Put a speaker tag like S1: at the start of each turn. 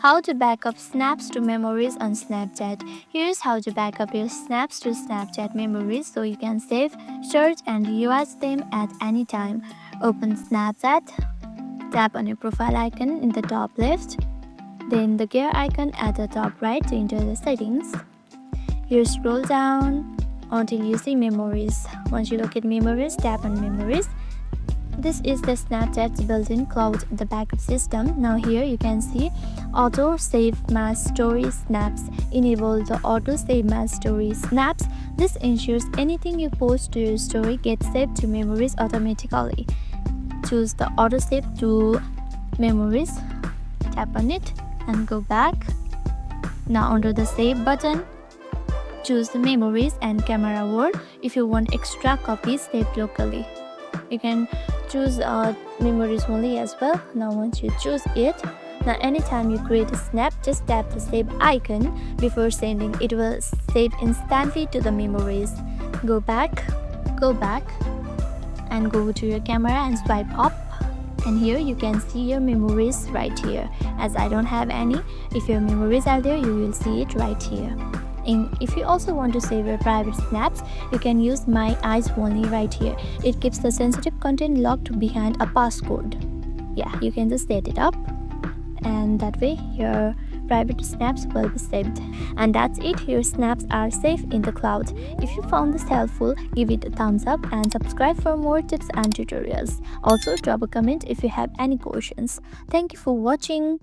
S1: How to backup snaps to memories on Snapchat. Here's how to backup your snaps to Snapchat memories so you can save, search, and reuse them at any time. Open Snapchat, tap on your profile icon in the top left, then the gear icon at the top right to enter the settings. Here scroll down until you see memories. Once you locate memories, tap on memories. This is the Snapchat's built-in cloud, the backup system. Now here you can see auto save mass story snaps. Enable the auto save mass story snaps. This ensures anything you post to your story gets saved to memories automatically. Choose the auto save to memories. Tap on it and go back. Now under the save button, choose the memories and camera world. If you want extra copies saved locally, you can choose memories only as well. Now once you choose it, now anytime you create a snap, just tap the save icon before sending. It will save instantly to the memories. Go back and go to your camera and swipe up, and here you can see your memories right here. As I don't have any, if your memories are there, you will see it right here. And if you also want to save your private snaps, you can use My Eyes Only right here. It keeps the sensitive content locked behind a passcode. Yeah, you can just set it up, and that way your private snaps will be saved. And that's it. Your snaps are safe in the cloud. If you found this helpful, give it a thumbs up and subscribe for more tips and tutorials. Also drop a comment if you have any questions. Thank you for watching.